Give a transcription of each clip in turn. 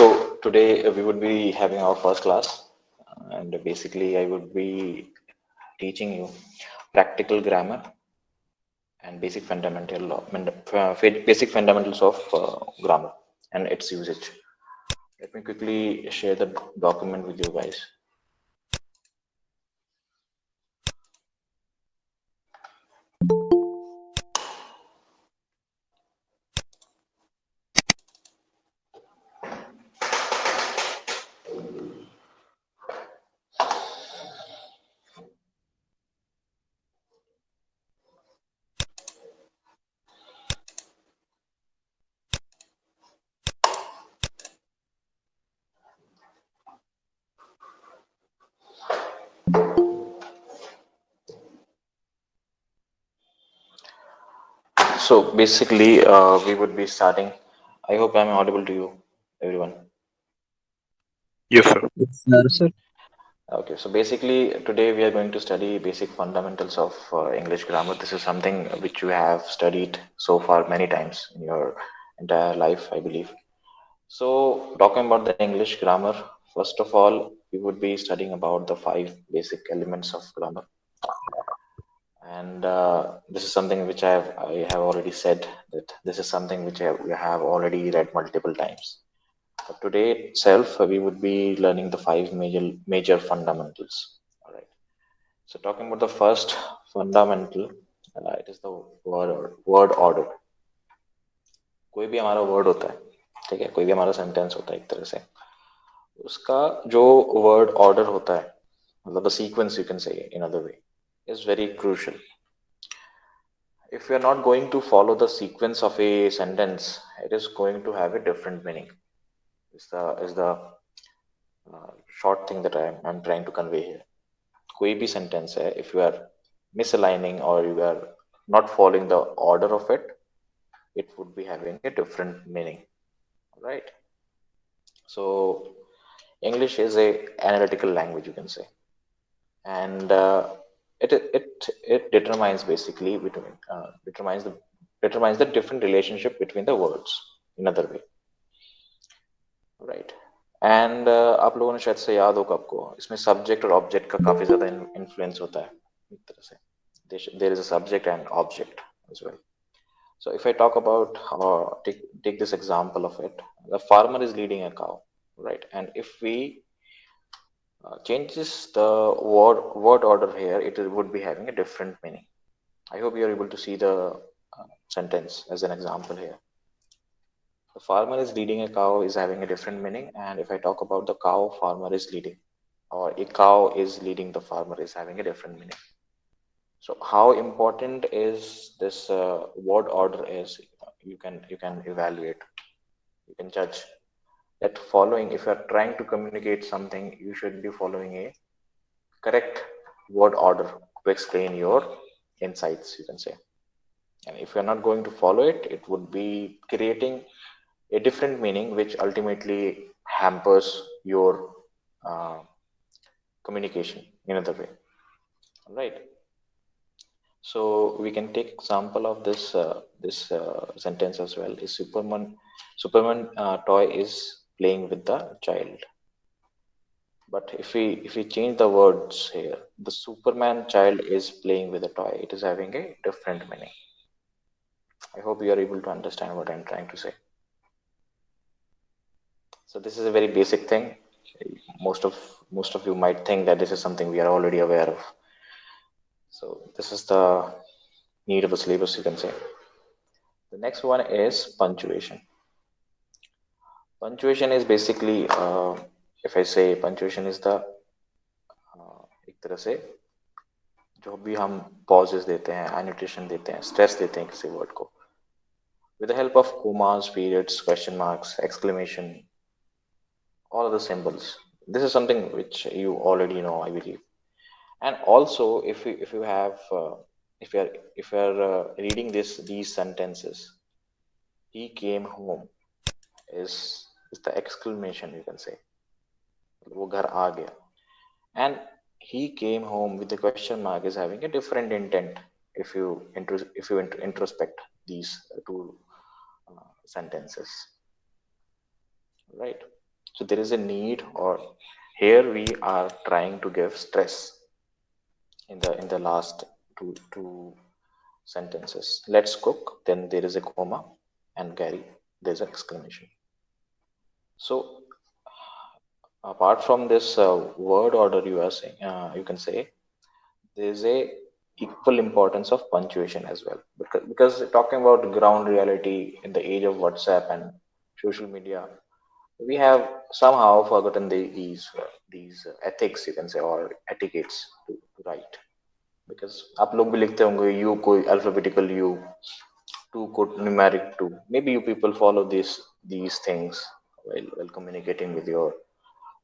So today we would be having our first class, and basically I would be teaching you practical grammar and basic fundamentals of grammar and its usage. Let me quickly share the document with you guys. So basically, we would be starting. I hope I'm audible to you, everyone. Yes, sir. Yes, sir. Okay, so basically today we are going to study basic fundamentals of English grammar. This is something which you have studied so far many times in your entire life, I believe. So talking about the English grammar, first of all, we would be studying about the five basic elements of grammar. And this is something which I have already said that this is something which we have already read multiple times. But today itself, we would be learning the five major fundamentals. All right. So talking about the first fundamental, it is the word order. कोई भी हमारा word होता है, ठीक है, कोई भी हमारा सेंटेंस होता है एक तरह से, उसका जो वर्ड ऑर्डर होता है, मतलब द सीक्वेंस यू कैन से इन other way, is very crucial. If we are not going to follow the sequence of a sentence, it is going to have a different meaning. Is the short thing that I'm trying to convey here. कोई भी sentence है, if you are misaligning or you are not following the order of it, it would be having a different meaning, right? So English is a analytical language, you can say, and it determines basically between determines the different relationship between the words in other way, right? And आप लोगों ने शायद से याद होगा आपको, इसमें subject और ऑब्जेक्ट का काफी ज्यादा इन्फ्लुएंस होता है एक तरह से. There is a subject and object as well. So if I talk about take this example of it, the farmer is leading a cow, right? And if we changes the word order here, it would be having a different meaning. I hope you are able to see the sentence as an example here. The farmer is leading a cow is having a different meaning, and if I talk about the cow farmer is leading, or a cow is leading the farmer, is having a different meaning. So how important is this word order is, you can evaluate, you can judge that following, if you are trying to communicate something, you should be following a correct word order to explain your insights, you can say. And if you're not going to follow it, it would be creating a different meaning, which ultimately hampers your uh, communication in another way. Right. So we can take example of this sentence as well. Is Superman toy is playing with the child. But if we change the words here, the Superman child is playing with a toy. It is having a different meaning. I hope you are able to understand what I'm trying to say. So this is a very basic thing. Most of most of you might think that this is something we are already aware of. So this is the need of a syllabus, you can say. The next one is punctuation. Punctuation is basically, if I say punctuation is the एक तरह से जो भी हम pauses देते हैं, annotation देते हैं, stress देते हैं किसी word को, with the help of commas, periods, question marks, exclamation, all of the symbols. This is something which you already know, I believe. And also, if you have if you are reading these sentences, he came home is the exclamation, you can say. वो घर आ गया. And he came home with the question mark is having a different intent if you introspect these two sentences, right? So there is a need, or here we are trying to give stress in the last two sentences. Let's cook. Then there is a comma, and Gary, there's an exclamation. So apart from this word order, you are saying, you can say there is a equal importance of punctuation as well, because talking about ground reality in the age of WhatsApp and social media, we have somehow forgotten these ethics, you can say, or etiquettes to write. Because आप लोग भी लिखते होंगे U कोई alphabetical U, two को numeric two, maybe you people follow these things while communicating with your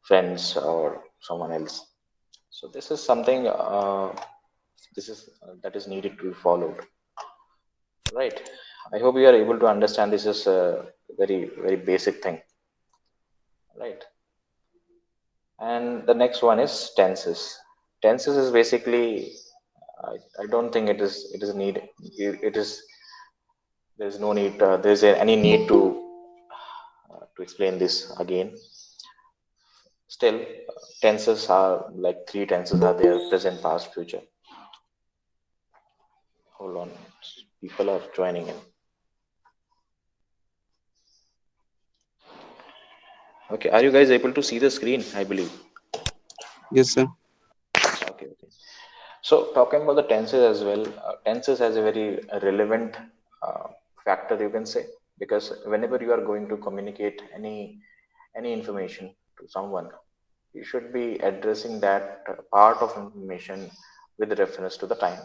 friends or someone else. So this is something this is that is needed to be followed, right? I hope you are able to understand. This is a very basic thing, right? And the next one is tenses. Tenses is basically, I don't think it is need, it is, there's no need, there's any need to explain this again. Still, tenses are like three tenses are there: present, past, future. Hold on, people are joining in. Okay, are you guys able to see the screen? I believe. Yes, sir. Okay, okay. So talking about the tenses as well, tenses has a very relevant uh, factor, you can say, because whenever you are going to communicate any information to someone, you should be addressing that part of information with reference to the time.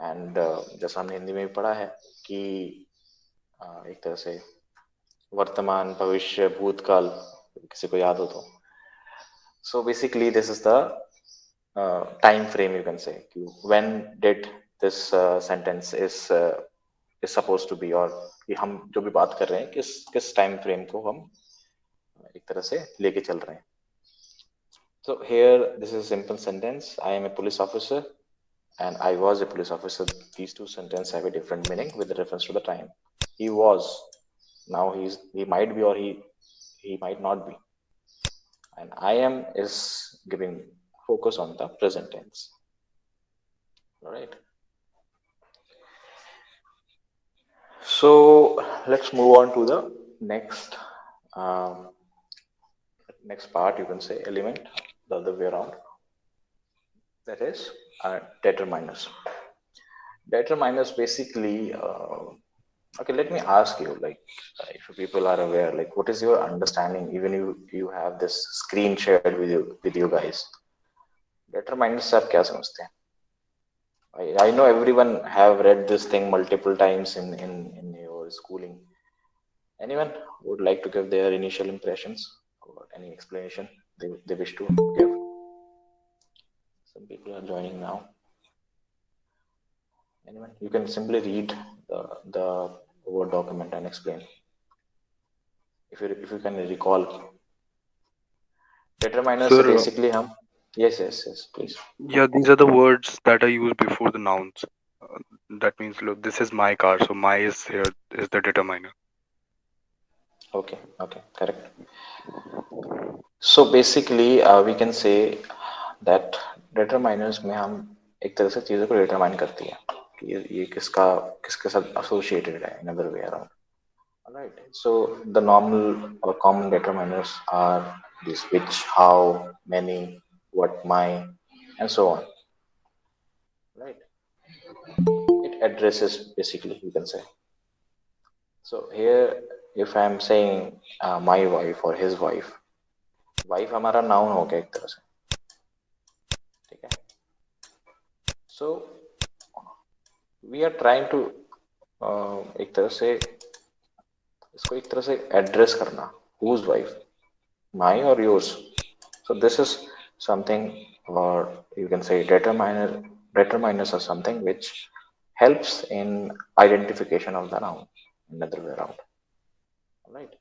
And जैसा हमने हिंदी में भी पढ़ा है कि एक तरह से वर्तमान, भविष्य, भूतकाल, किसी को याद हो तो, so basically this is the time frame, you can say, when did this sentence is supposed to be, और कि हम जो भी बात कर रहे हैं किस किस टाइम फ्रेम को हम एक तरह से लेके चल रहे हैं. So here this is a simple sentence: I am a police officer and I was a police officer. These two sentences have a different meaning with reference to the time. He was, now he might be, or he might not be. And I am is giving focus on the present tense. All right. So let's move on to the next um, next part. You can say element the other way around. That is determiners. Determiners basically. Okay, let me ask you, like, if people are aware, like, what is your understanding? Even you have this screen shared with you guys. Determiners से आप क्या समझते हैं? I know everyone have read this thing multiple times in your schooling. Anyone would like to give their initial impressions or any explanation they wish to give? Some people are joining now. Anyone? You can simply read the Word document and explain. If you can recall, determiners से Sir, basically हम, yes please. yeah, these are the words that are used before the nouns. That means, look, this is my car, so my is here is the determiner. Okay, correct. So basically we can say that determiners में हम एक तरह से चीज़ों को determine करती है कि ये किसका किसके साथ associated है, in other way around. Alright. So the normal or common determiners are this: which, how, many, what, my, and so on. Right. It addresses basically, you can say. So here, if I am saying my wife or his wife, wife हमारा noun हो गया एक तरह से, ठीक है? So we are trying to एक तरह से इसको एक तरह से address करना. Whose wife? My or yours? So this is something, or you can say determiners are something which helps in identification of the noun, another way around. Right.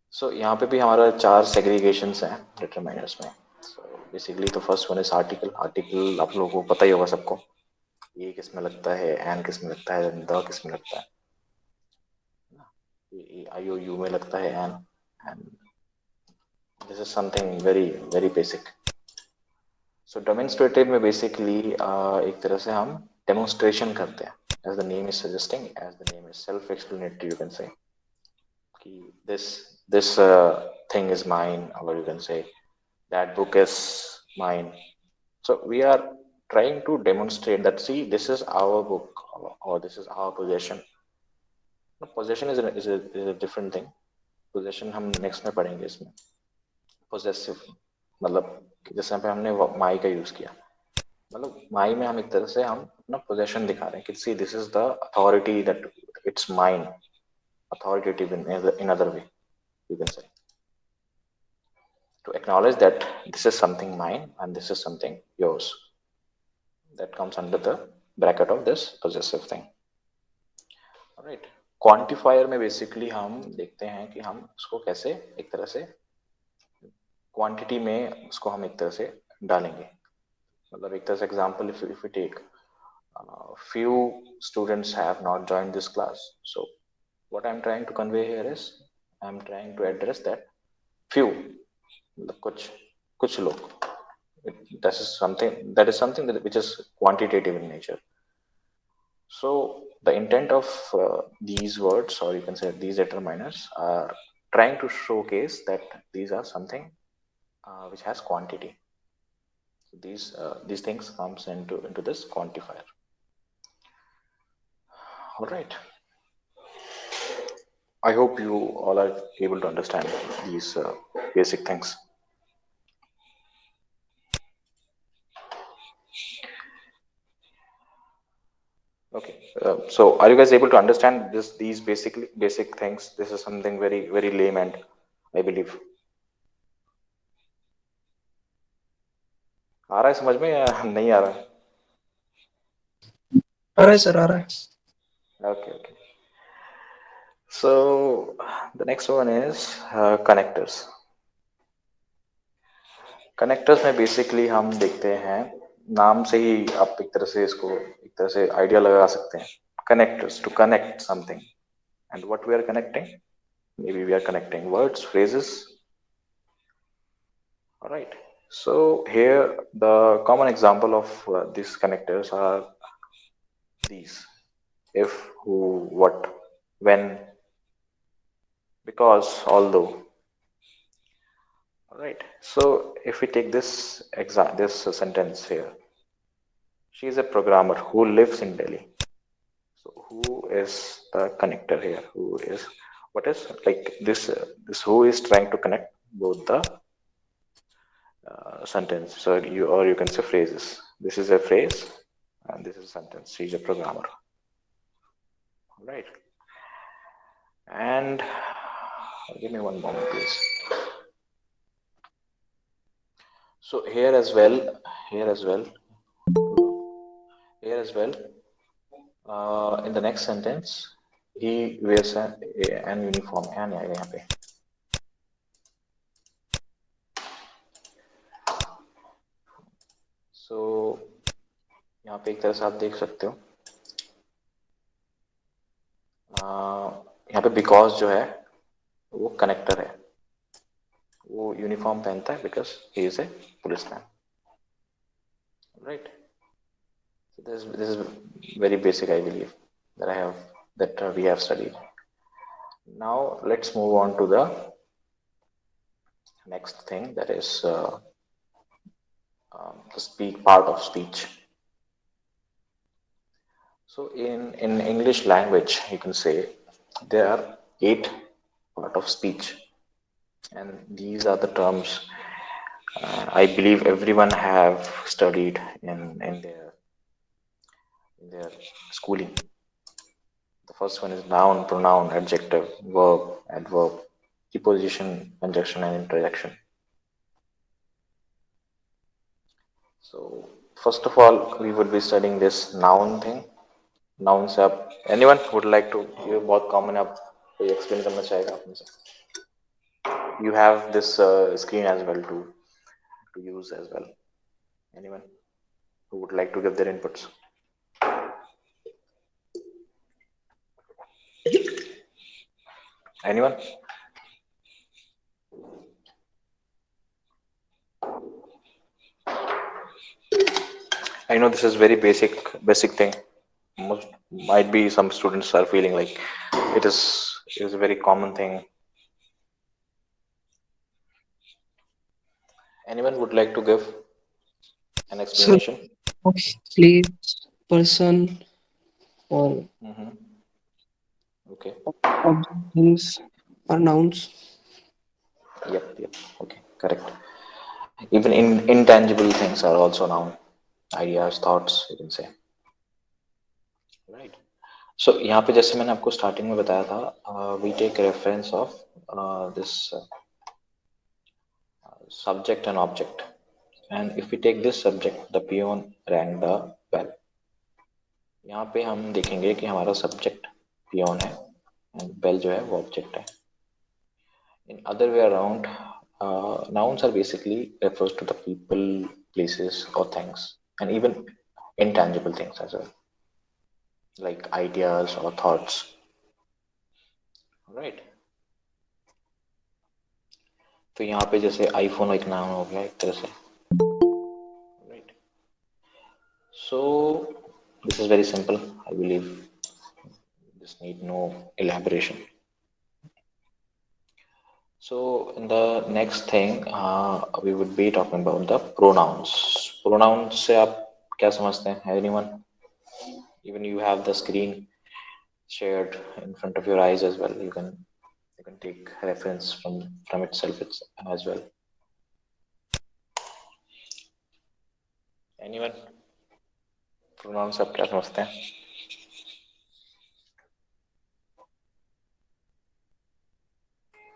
So यहाँ पे भी हमारा चार segregations हैं determiners में. So basically the first one is article. Article आप लोगों को पता ही होगा सबको. ये किस में लगता है, and किस में लगता है, the किस में लगता है. ये IOU में लगता है and. and this is something very basic. So demonstrative में basically एक तरह से हम demonstration करते हैं, as the name is suggesting, as the name is self-explanatory, you can say कि this thing is mine, or you can say that book is mine. So we are trying to demonstrate that, see, this is our book, or this is our possession. No, possession is a different thing. Possession हम next में पढ़ेंगे इसमें. Possessive मतलब जैसे यहाँ पे हमने माई का यूज किया, मतलब माई में हम एक तरह से हम अपना पोजेशन दिखा रहे हैं कि see this is the authority that it's mine, authoritative in other way, you can say, to acknowledge that this is something mine and this is something yours, that comes under the bracket of this possessive thing. Right. Quantifier में basically हम देखते हैं कि हम उसको कैसे एक तरह से क्वांटिटी में उसको हम एक तरह से डालेंगे. मतलब एक तरह से example, if we take few students have not joined this class, so what I'm trying to convey here is I'm trying to address that few, मतलब कुछ लोग, that is something that which is quantitative in nature. So the intent of these words, or you can say these determiners, are trying to showcase that these are something which has quantity. So these things comes into this quantifier. All right. I hope you all are able to understand these basic things. Okay. So are you guys able to understand these basic things? This is something very lame, and I believe. आ रहा है समझ में या नहीं आ रहा है? आ रहा है सर, आ रहा है. Okay. So the next one is connectors. Connectors में बेसिकली हम देखते हैं, नाम से ही आप एक तरह से इसको एक तरह से आइडिया लगा सकते हैं. Connectors, to connect something, and what we are connecting, maybe we are connecting words, phrases. All right. So here the common example of these connectors are these: if, who, what, when, because, although. All right. So if we take this sentence here, she is a programmer who lives in Delhi. So who is the connector here? Who is, what is like this? This who is trying to connect both the sentence. So you can say phrases. This is a phrase, and this is a sentence. She's a programmer. All right. And give me one moment, please. So here as well, here as well, here as well. In the next sentence, he wears an uniform. And यहाँ पे. So यहाँ पे एक तरह से आप देख सकते हो, यहाँ पे बिकॉज जो है वो कनेक्टर है, वो यूनिफॉर्म पहनता है because he is a policeman. Right. So this is very basic, I believe, that we have studied. Now let's move on to the next thing, that is the speak part of speech. So in English language, you can say there are 8 part of speech, and these are the terms I believe everyone have studied in their schooling. The first one is noun, pronoun, adjective, verb, adverb, preposition, conjunction, and interjection. So first of all, we would be studying this noun thing. Noun से आप anyone would like to, ये बहुत common है, आप कोई explain करना चाहेगा आप में से? You have this screen as well to use as well. Anyone who would like to give their inputs? Anyone? I know this is very basic thing. Most might be some students are feeling like it is a very common thing. Anyone would like to give an So, explanation? of place, person, or Mm-hmm. Okay. object, things are nouns. Yep. Okay. Correct. Even intangible things are also noun. Ideas, thoughts, you can say. Right. So यहाँ पे जैसे मैंने आपको starting में बताया था, we take reference of this subject and object. And if we take this subject, the peon rang the bell. यहाँ पे हम देखेंगे कि हमारा सब्जेक्ट पियोन है एंड बेल जो है वो ऑब्जेक्ट है. In other way around, nouns are basically refers to the people, places, or things, and even intangible things as well, like ideas or thoughts. Right. तो यहाँ पे जैसे आईफोन एक नाम हो गया एक तरह से. Right. So this is very simple. I believe this need no elaboration. So in the next thing, we would be talking about the pronouns. Pronouns से आप क्या समझते हैं? Anyone? Even you have the screen shared in front of your eyes as well. You can take reference from itself as well. Anyone? Pronouns आप क्या समझते हैं?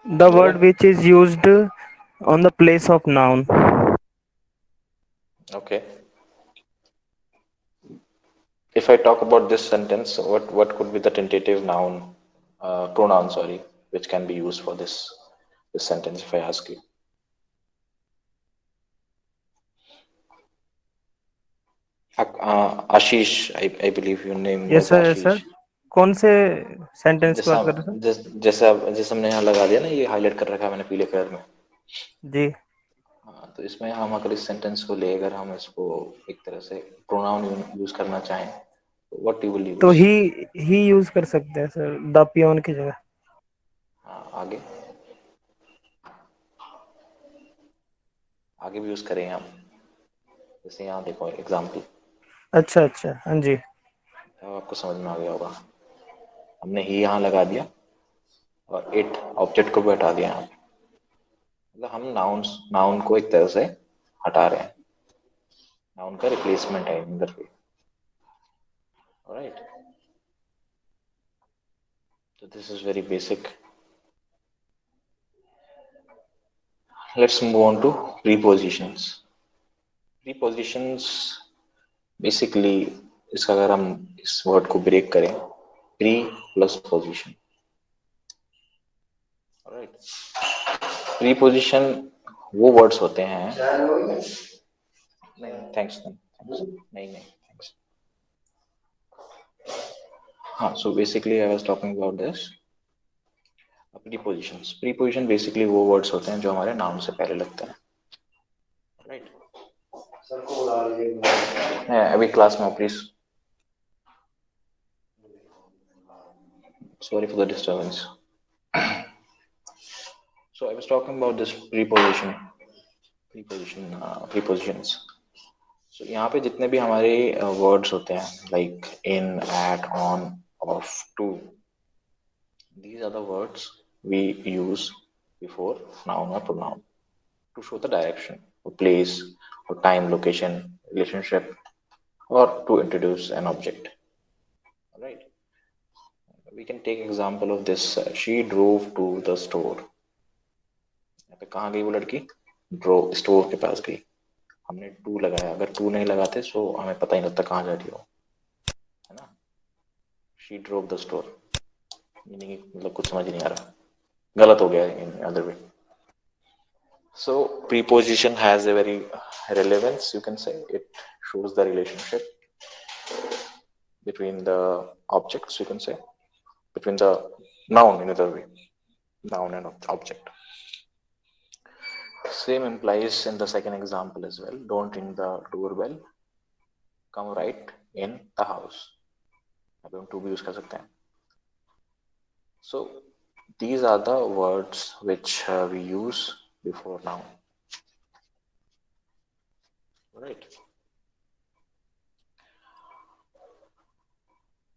The बोलो. word which is used on the place of noun. Okay. If I talk about this sentence, what could be the tentative noun, pronoun, sorry, which can be used for this sentence? If I ask you, Ashish, I believe your name Yes was sir, yes sir. Ashish. कौन से sentence की जैसा बात कर रहे जैसे हमने यहाँ लगा दिया ना, ये हाईलाइट कर रखा है मैंने पीले कलर में. सर जी? हाँ, तो इसमें हम अगर इस सेंटेंस को ले, अगर हम इसको एक तरह से प्रोनाउन यूज करना चाहें, तो व्हाट यू विल तो यूज? ही यूज कर सकते हैं सर, द पियोन की जगह. हाँ, आगे आगे भी यूज करें हम. जैसे यहाँ देखो एग्जाम्पल, अच्छा अच्छा, हाँ जी. अब आपको समझ में आ गया होगा. हमने ही यहाँ लगा दिया और इट ऑब्जेक्ट को भी हटा दिया यहाँ पे. मतलब हम नाउन को एक तरह से हटा रहे हैं. नाउन का रिप्लेसमेंट है अंदर पे. Right. So this is very basic. Let's move on to prepositions. Prepositions basically, इसका अगर हम इस वर्ड को ब्रेक करें, pre plus position. Right. Preposition वो वर्ड्स होते हैं. नहीं, थैंक्स नहीं थैंक्स. हाँ, so basically I was talking about this prepositions. Preposition basically वो वर्ड्स होते हैं जो हमारे नाम से पहले लगते हैं. राइट. अभी क्लास में हो please. Sorry for the disturbance. So I was talking about this prepositions. So यहाँ पे जितने भी हमारे वर्ड्स होते हैं, like in, at, on, of, to, these are the words we use before noun or pronoun to show the direction or place or time, location, relationship, or to introduce an object. Right. We can take example of this. She drove to the store. यहाँ पे कहाँ गई वो लड़की? Draw store के पास गई. हमने to लगाया. अगर टू नहीं लगाते तो हमें पता ही नहीं लगता कहाँ जा रही हो, है ना. She drove the store, meaning मतलब कुछ समझ नहीं आ रहा, गलत हो गया इन other way. So preposition has a very relevance, you can say. It shows the relationship between the objects, you can say, between the noun in other way, noun and object. Same implies in the second example as well. Don't ring the doorbell. come right in the house. अभी हम to भी use कर सकते हैं. So these are the words which we use before noun. Right.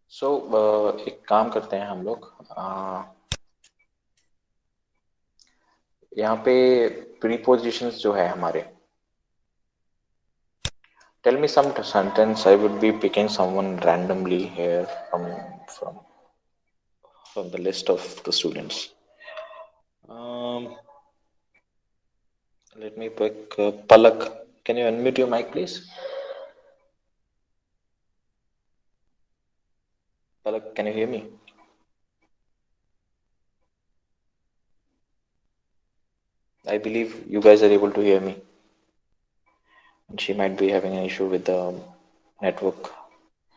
So एक काम करते हैं हम लोग. यहाँ पे prepositions जो है हमारे. Tell me some sentence. I would be picking someone randomly here from the list of the students. Let me pick Palak. Can you unmute your mic, please? Palak, can you hear me? I believe you guys are able to hear me. And she might be having an issue with the network,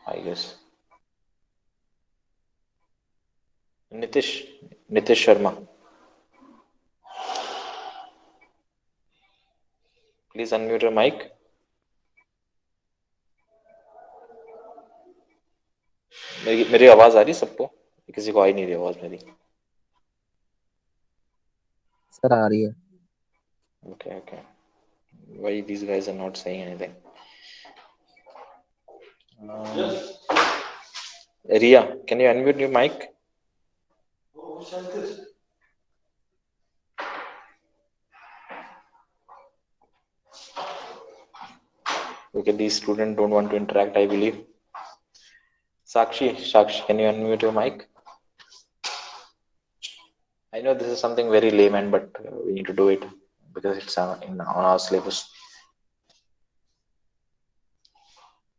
I guess. Nitish Sharma. Please unmute your mic. मेरी आवाज आ रही सबको? किसी को आई नहीं रही आवाज मेरी? सर आ रही है. Okay. Why these guys are not saying anything? Ria, can you unmute your mic? Okay, these students don't want to interact, I believe. Sakshi, can you unmute your mic? I know this is something very layman, but we need to do it because it's on our syllabus.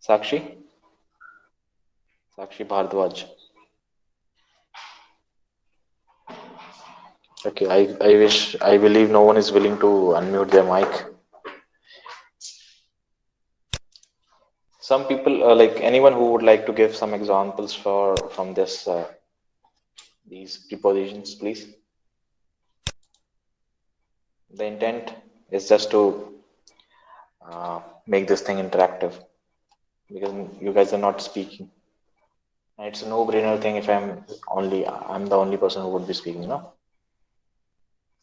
Sakshi Bhardwaj. Okay, I believe no one is willing to unmute their mic. Some people, like anyone who would like to give some examples from this these prepositions, please. The intent is just to make this thing interactive because you guys are not speaking. And it's a no-brainer thing if I'm the only person who would be speaking, no?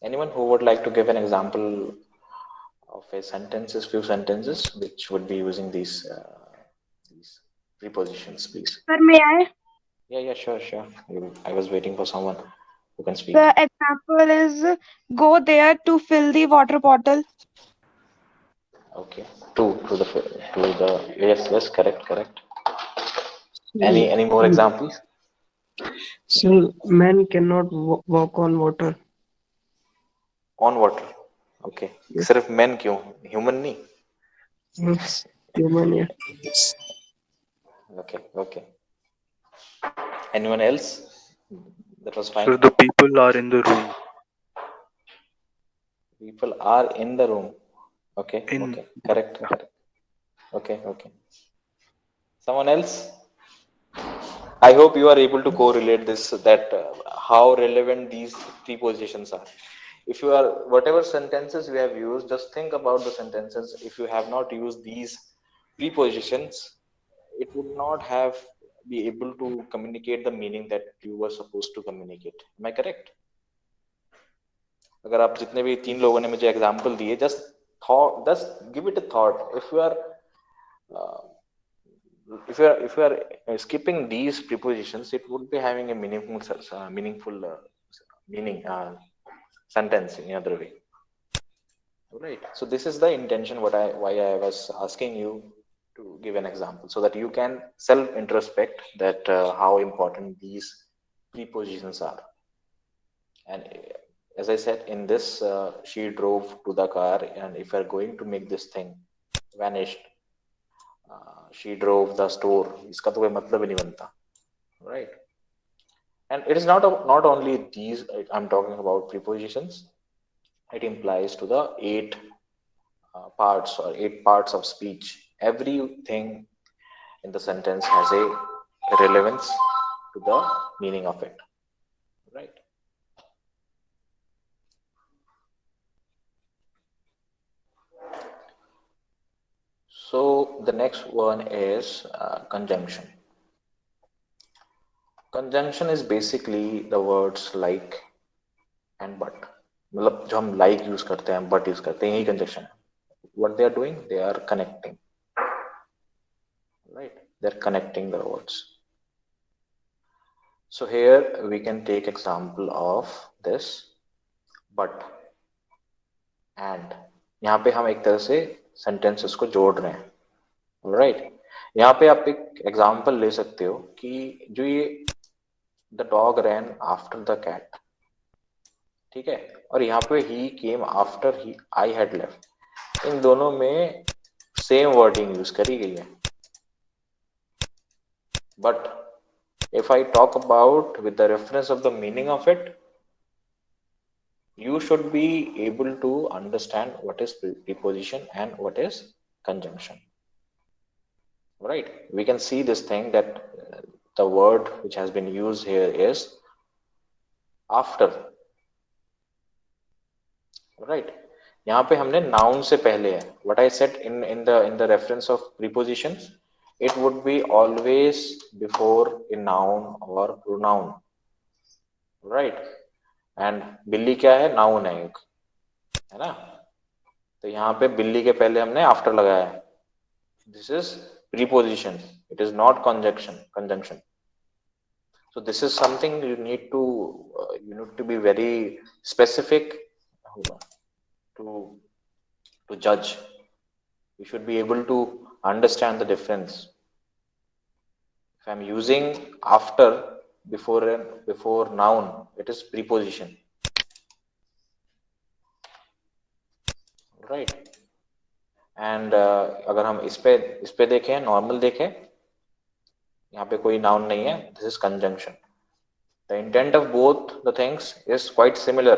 Anyone who would like to give an example of few sentences, which would be using these prepositions, please. Sir, may I? Yeah, sure. I was waiting for someone who can speak. The example is go there to fill the water bottle. Okay. To the yes, correct. So, Any more examples? so man cannot walk on water. On water. Okay. Yes. सिर्फ men क्यों? Human नहीं? Yes. Human, yeah. Okay. Anyone else? That was fine. So the people are in the room. People are in the room. Okay. Correct. Okay. Someone else? I hope you are able to correlate this, that how relevant these prepositions are. If you are, whatever sentences we have used, just think about the sentences. If you have not used these prepositions, it would not have be able to communicate the meaning that you were supposed to communicate. Am I correct? अगर आप जितने भी 3 लोगों ने मुझे example दिए, just give it a thought. If you are skipping these prepositions, it would be having a meaningful meaning sentence in another way. Right. So this is the intention why I was asking you to give an example so that you can self introspect that how important these prepositions are. And as I said, in this, she drove to the car, and if you are going to make this thing vanished, she drove the store. इसका तो कोई मतलब ही नहीं बनता, right? And it is not only these. I'm talking about prepositions. It implies to the 8 parts or 8 parts of speech. Everything in the sentence has a relevance to the meaning of it, right? So the next one is conjunction. Conjunction is basically the words like and but. मतलब जो हम like use करते हैं but use करते हैं यही conjunction है. What they are doing? They are connecting. Right? They're connecting the words. So here we can take example of this but and. यहाँ पे हम एक तरह से sentences को जोड़ रहे हैं. Right? यहाँ पे आप एक एग्जाम्पल ले सकते हो कि जो ये the dog ran after the cat, ठीक है, और यहाँ पे he came after he I had left, इन दोनों में सेम वर्डिंग यूज करी गई है. But if I talk about with the reference of the meaning of it, you should be able to understand what is preposition and what is conjunction. Right? We can see this thing that the word which has been used here is after. Right? यहाँ पे हमने noun से पहले है. What I said in the reference of prepositions, it would be always before a noun or pronoun. Right? And बिल्ली क्या है? Noun है एक, है ना? तो यहाँ पे बिल्ली के पहले हमने after लगाया है. This is preposition. It is not conjunction. So this is something you need to be very specific to judge. You should be able to understand the difference. If I'm using after before noun, it is preposition. Right? And अगर हम इस पे देखें, normal देखें, यहाँ पे कोई noun नहीं है. This is conjunction. The intent of both the things is quite similar,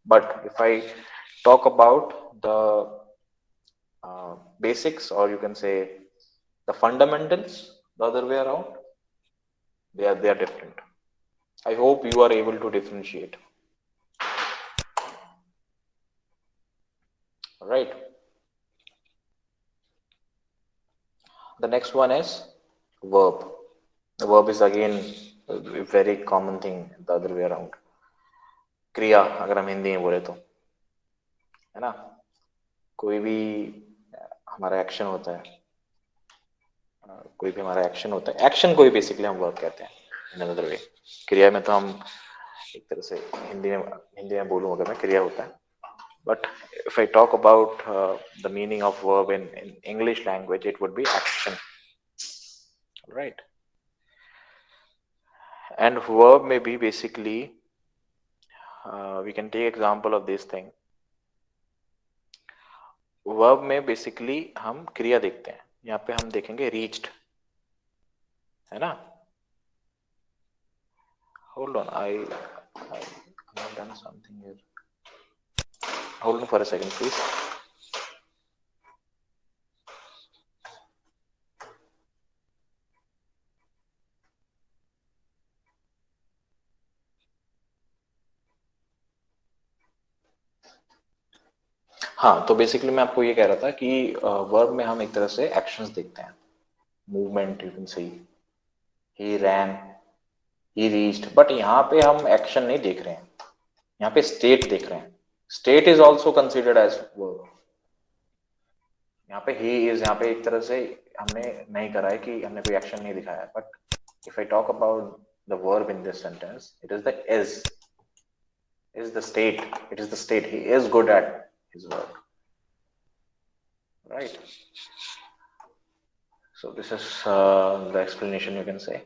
but if I talk about the basics, or you can say the fundamentals, the other way around, they are different. I hope you are able to differentiate. Right? The next one is verb. The verb is again a very common thing the other way around. क्रिया अगर हम हिंदी में बोले तो, है ना, कोई भी हमारा एक्शन होता है, एक्शन को ही बेसिकली हम वर्ब कहते हैं इन अनदर वे. क्रिया में तो हम एक तरह से हिंदी में बोलूं अगर मैं, क्रिया होता है. But if I talk about the meaning of verb in English language, it would be action. Right? And verb may be basically, we can take example of this thing. Verb में basically हम क्रिया देखते हैं. यहाँ पे हम देखेंगे reached, है ना? Hold on, I have done something here. Hold on for a second, please. हाँ, तो बेसिकली मैं आपको ये कह रहा था कि वर्ब में हम एक तरह से एक्शंस देखते हैं. Movement, you can see he ran, he reached, but यहाँ पे हम एक्शन नहीं देख रहे हैं, यहाँ पे स्टेट देख रहे हैं. State is also considered as verb. यहाँ पे ही इज, यहाँ पे एक तरह से हमने नहीं करा है कि हमने कोई एक्शन नहीं दिखाया है. But if I talk about the verb in this sentence, it is the is the state. It is the state. He is good at his work. Right? So this is the explanation you can say.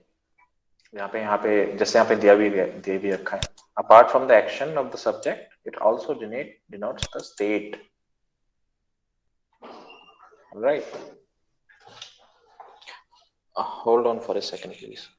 यहाँ पे जैसे यहाँ पे दिया भी रखा है. Apart from the action of the subject, it also denotes the state. Right? Hold on for a second, please.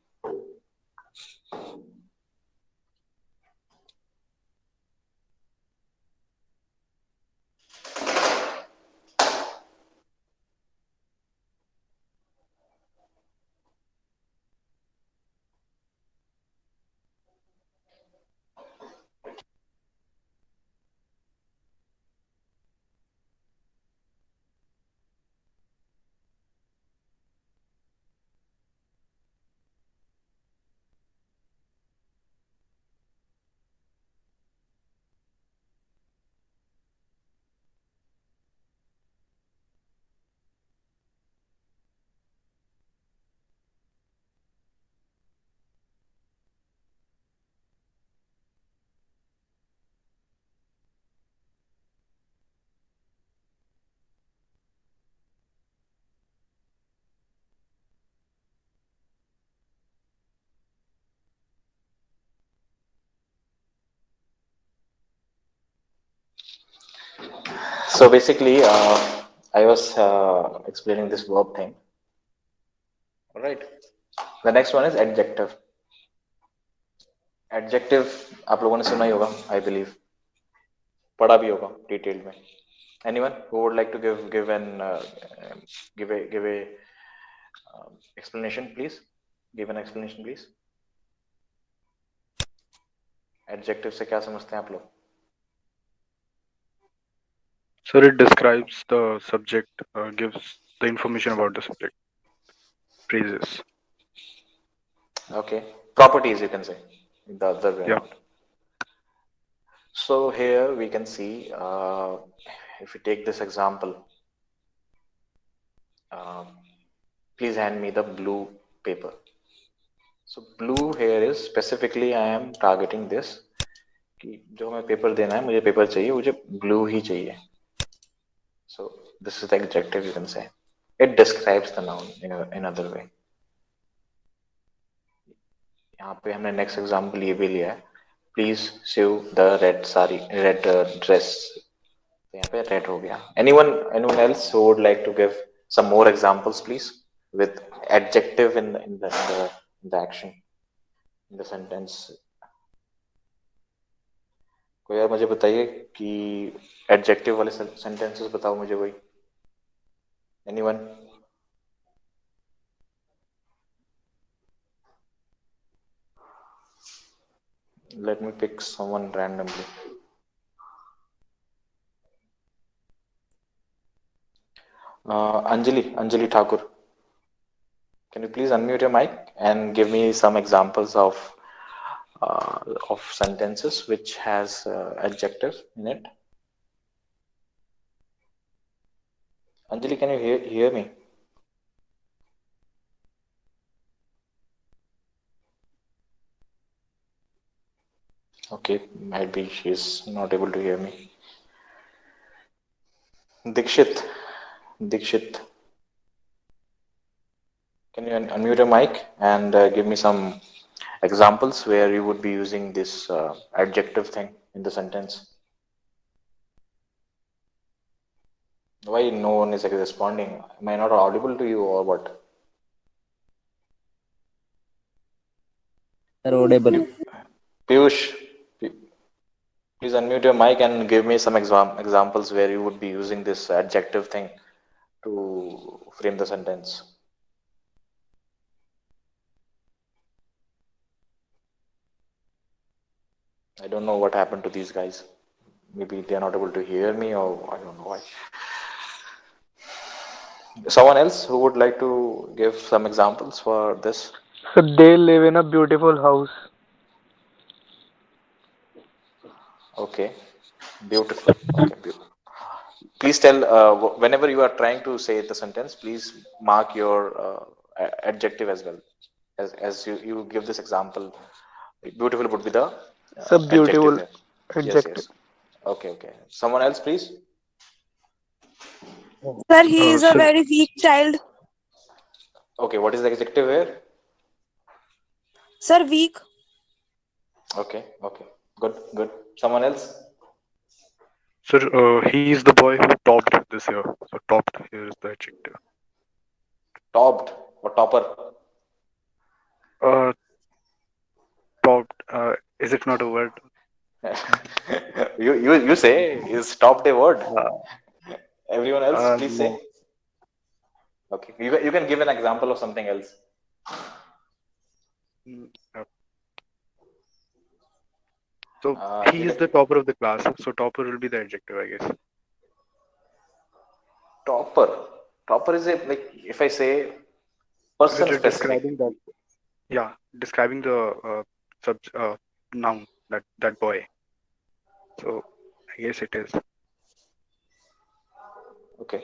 So basically, I was explaining this verb thing. All right. The next one is adjective. Adjective आप लोगों ने सुना ही होगा, I believe. पढ़ा भी होगा detail में. Anyone who would like to give a explanation, please? Give an explanation, please. Adjective से क्या समझते हैं आप लोग? Sir, it describes the subject, gives the information about the subject. Phrases. Okay. Properties, you can say. The other way Yeah. around. So here we can see, if we take this example, uh, please hand me the blue paper. So blue here is specifically I am targeting this कि जो हमें paper देना है, मुझे paper चाहिए, मुझे blue ही चाहिए. So this is the adjective, you can say. It describes the noun in another way. यहाँ पे हमने नेक्स्ट एग्जाम्पल ये भी लिया है, please see the red sari, red dress. तो यहाँ पे रेड हो गया. Anyone else who would like to give some more examples please with adjective in the action, in the sentence. कोई यार मुझे बताइए कि एडजेक्टिव वाले सेंटेंसेस बताओ मुझे कोई. Anyone? Let me pick someone randomly. Anjali Thakur. Can you please unmute your mic and give me some examples of sentences which has adjective in it? Anjali, can you hear me? Okay, might be she's not able to hear me. Dikshit, can you unmute your mic and give me some examples where you would be using this adjective thing in the sentence? Why no one is responding? Am I not audible to you or what? Sir, audible. Piyush, please unmute your mic and give me some examples where you would be using this adjective thing to frame the sentence. I don't know what happened to these guys. Maybe they are not able to hear me, or I don't know why. Someone else who would like to give some examples for this? So they live in a beautiful house. Okay, beautiful. Okay, beautiful. Please tell, whenever you are trying to say the sentence, please mark your adjective as well. As you give this example, beautiful would be the So adjective beautiful here. Yes, adjective. yes. Okay, okay. Someone else, please. Sir, he is a Sir, very weak child. Okay, what is the adjective here? Sir, weak. Okay, okay. Good, good. Someone else? sir, he is the boy who topped this year. So topped here is the adjective. Topped or topper? Uh, topped. Is it not a word? You say, is topped a word? Uh, Everyone else, please no. say. Okay, you can give an example of something else. Mm, So You he is can the topper of the class. So topper will be the adjective, I guess. topper. Topper is a, like, if I say It person is specific. describing that. Yeah, describing the sub noun, that boy. So I guess it is. Okay.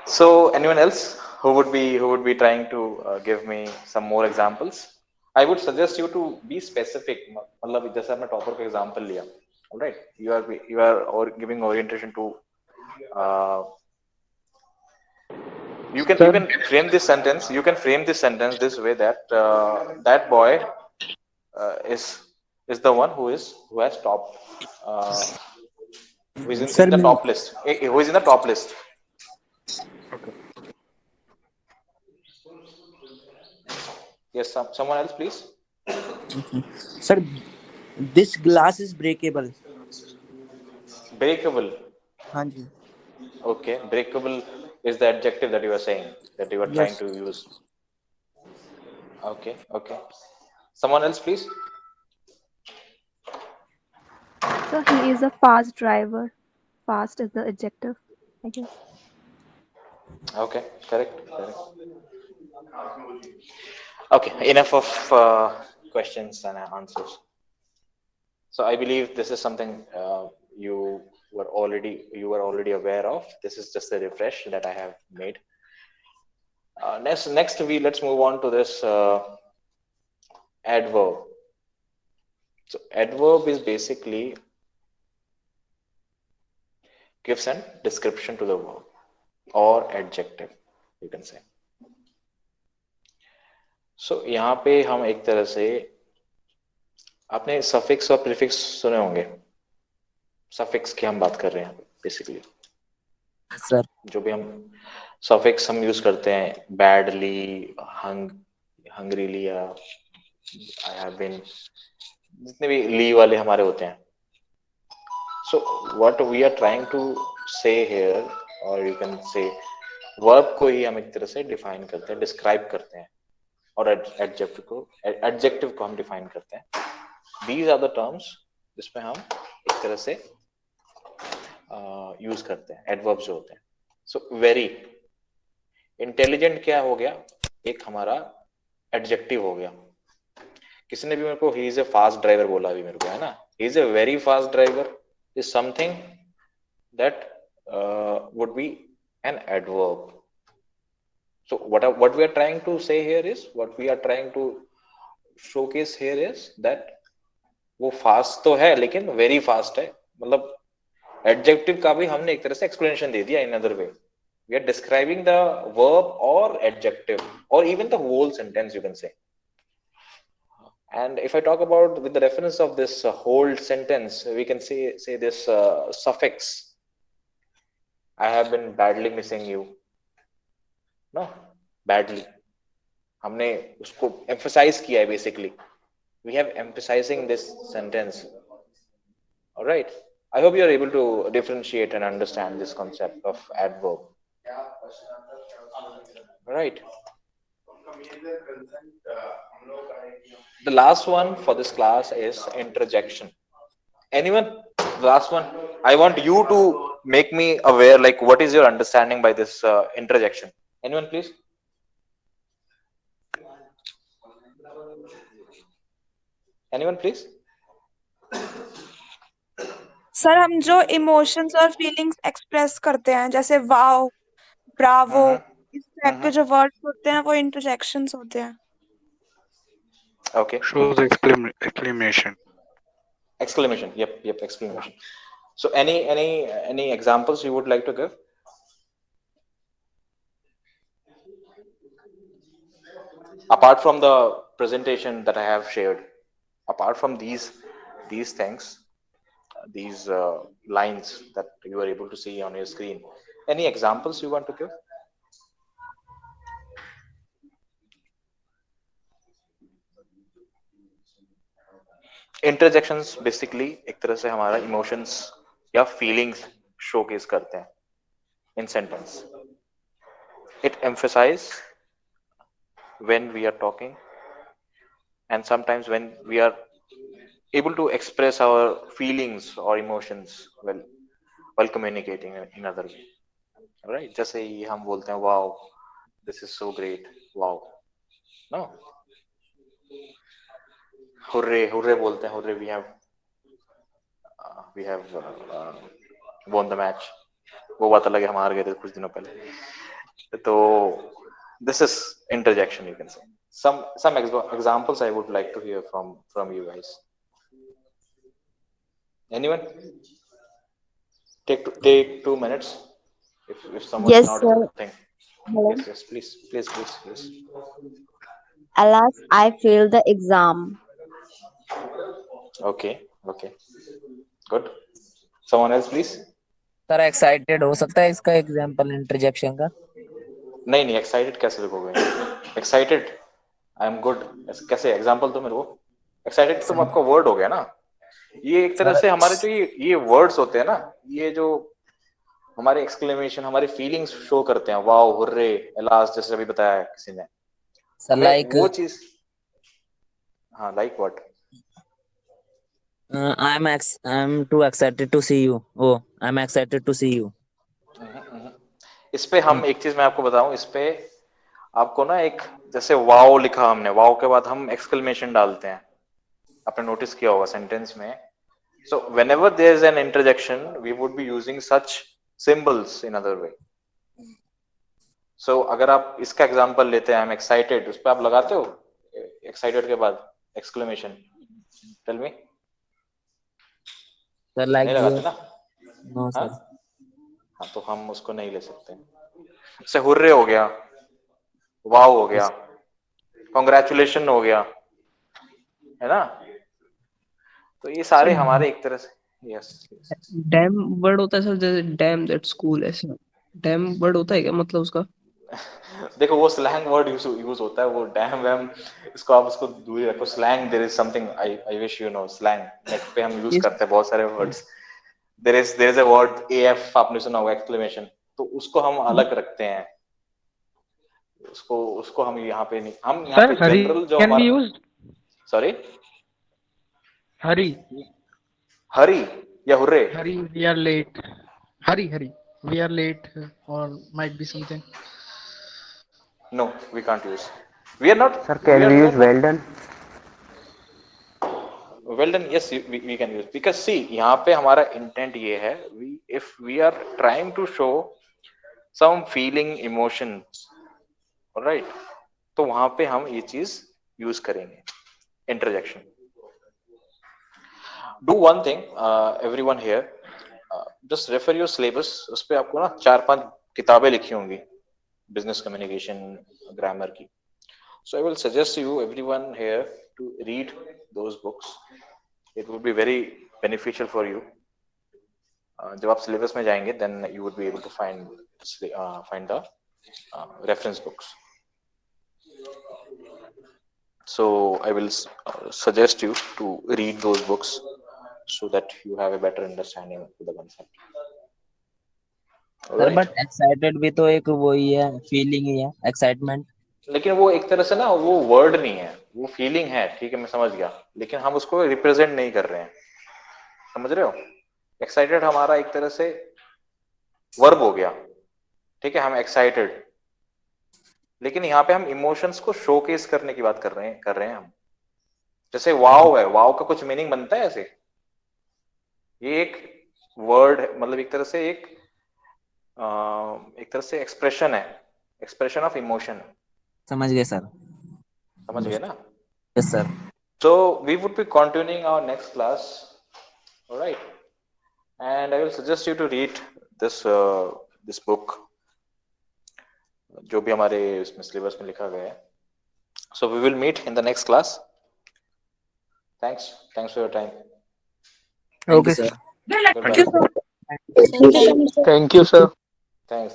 So anyone else who would be trying to give me some more examples? I would suggest you to be specific. मतलब जैसे आपने topper का example लिया, all right? You are or giving orientation to. Uh, you can frame this sentence. You can frame this sentence this way that that boy is the one who has topped. Uh, Who is in Sir, the top list? Who is in the top list? Okay. Yes, someone else, please. sir, this glass is breakable. Breakable. हाँ जी. Okay, breakable is the adjective that you are saying, that you are trying Yes. to use. Okay, okay. Someone else, please. So he is a fast driver. Fast is the adjective, I guess. Okay, correct, correct. Okay, enough of questions and answers. So I believe this is something you were already aware of. This is just a refresh that I have made. Next let's move on to this adverb. So adverb is basically gives an description to the verb or adjective, you can say. So यहाँ पे हम एक तरह से आपने suffix और prefix सुने होंगे. सफिक्स की हम बात कर रहे हैं बेसिकली. Sir. जो भी हम सफिक्स हम यूज करते हैं, बैडली, हंग्रीली या आई हैव बीन, जितने भी ली वाले हमारे होते हैं. So what we are trying to say here, और यू कैन से वर्ब को ही हम एक तरह से डिफाइन करते हैं, डिस्क्राइब करते हैं, और एडजेक्टिव को हम डिफाइन करते हैं. दीज आर द टर्म्स जिसमें हम एक तरह से यूज करते हैं एडवर्ब्स जो होते हैं. सो वेरी इंटेलिजेंट क्या हो गया, एक हमारा एडजेक्टिव हो गया. किसी ने भी मेरे को he is a fast driver बोला भी मेरे को, है ना. He is a very fast driver is something that would be an adverb. So what we are trying to say here is, what we are trying to showcase here is that वो fast तो है लेकिन very fast है. मतलब adjective का भी हमने एक तरह से एक्सप्लेनेशन दे दिया इन other way. We are describing the verb or adjective or even the whole sentence, you can say. And if I talk about with the reference of this whole sentence, we can say this suffix. I have been badly missing you. No, badly. हमने उसको emphasize किया है basically. We have emphasizing this sentence. All right. I hope you are able to differentiate and understand this concept of adverb. All right. The last one for this class is interjection. Anyone? The last one. I want you to make me aware, like, what is your understanding by this interjection? Anyone, please? Anyone, please? Sir हम जो emotions और feelings express करते हैं, जैसे wow, Bravo, इस type के जो words होते हैं वो इंटरजेक्शंस होते हैं. Okay. Shows exclamation. Exclamation. Yep. Exclamation. So, any examples you would like to give? Apart from the presentation that I have shared, apart from these things, these lines that you are able to see on your screen, any examples you want to give? Interjections basically एक तरह से हमारा emotions या feelings showcase करते हैं in sentence. It emphasise when we are talking, and sometimes when we are able to express our feelings or emotions while communicating in other way. Right, जैसे ही हम बोलते हैं wow, this is so great, wow, no, hurray बोलते हैं, hurray, we have won the match. वो बात अलग है, हम हार गए थे कुछ दिनों पहले. तो this is interjection, you can say. Some examples I would like to hear from you guys. Anyone? Take 2 minutes if someone is Yes, not able sir. to think. Hello. Yes, please. Alas, I failed the exam. Okay, good. Someone else, please. Sir excited हो सकता है इसका example interjection का? नहीं, excited कैसे लिखोगे? Excited, I am good, कैसे? Example तो मेरे को। एक्साइटेड तो आपका वर्ड हो गया ना। ये एक तरह सर से हमारे जो ये वर्ड्स होते हैं ना, ये जो हमारे एक्सक्लेमेशन, हमारी फीलिंग्स शो करते हैं, वाओ, हुर्रे, एलास, जैसे अभी बताया है किसी ने, सर हमें लाइक वो चीज। हाँ, like what? I am too excited to see you. Oh, I am excited to see you. इस पे हम एक चीज मैं आपको बताऊं, इस पे आपको ना एक, जैसे वाओ लिखा हमने, वाओ के बाद हम एक्सक्लेमेशन डालते हैं, आपने नोटिस किया होगा सेंटेंस में। So whenever there is an interjection we would be using such symbols in other way. So अगर आप इसका एग्जांपल लेते हैं, आई एम एक्साइटेड, उस पर आप लगाते हो एक्साइटेड के बाद exclamation? Tell me. Sir like नहीं लगाते ना? नो हाँ, सर। हाँ, तो हम उसको नहीं ले सकते। जैसे हुर्रे हो गया, वाओ हो गया, कॉन्ग्रेचुलेशन हो गया, है ना? तो ये सारे सर हमारे एक तरह से, यस। डैम वर्ड होता है सर, जैसे डैम दैट स्कूल, ऐसा डैम वर्ड होता है क्या मतलब उसका? देखो, वो स्लैंग वर्ड यूज होता है, वो डैम वैम, इसको आप उसको दूर रखो। Slang, there is something, I wish you know, slang net पे हम यूज ये करते हैं बहुत सारे words. There is a word AF, आपने सुना होगा, एक्सक्लेमेशन, तो उसको हम अलग रखते हैं। उसको हम यहाँ पे नहीं, हम यहाँ Sir, पे hurry जनरल जो can be हमारा, used. सॉरी, Hurry, हरी या hurray? hurry, we are late. Hurry, we are late, or might be something. No, we can't use, we are not, Sir, can we we use are not. well done? Well done, yes, we can use, because see, यहाँ पे हमारा intent ये है, if we are trying to show some feeling, emotions, alright, तो वहां पे हम ये चीज यूज करेंगे, interjection. Do one thing, everyone here, just refer your syllabus. उस पे आपको ना 4-5 किताबें लिखी होंगी बिजनेस कम्युनिकेशन, ग्रामर की। So I will suggest you, everyone here, to read those books. It would be very beneficial for you. जब आप सिलेबस में जाएंगे, then you would be able to find the reference books. So I will suggest you to read those books so that you have a better understanding of the concept. Sir Alright? But excited भी तो एक वो ही है, feeling ही है, excitement. लेकिन वो एक तरह से ना, वो वर्ड नहीं है, वो फीलिंग है, ठीक है, मैं समझ गया, लेकिन हम उसको रिप्रेजेंट नहीं कर रहे हैं, समझ रहे हो? एक्साइटेड हमारा एक तरह से वर्ब हो गया, ठीक है, हम एक्साइटेड, लेकिन यहाँ पे हम इमोशंस को शोकेस करने की बात कर रहे हैं हम। जैसे वाव है, वाव का कुछ मीनिंग बनता है ऐसे? ये एक वर्ड है, मतलब एक तरह से एक्सप्रेशन है, एक्सप्रेशन ऑफ इमोशन। समझ गए सर। समझ गए ना? Yes sir. So we would be continuing our next class, all right? And I will suggest you to read this book, जो भी हमारे इसमें सिलेबस में लिखा गया है। So we will meet in the next class. Thanks for your time. Thank you Okay, sir. sir. Goodbye. Thank you so much. Thank you, sir. Thanks.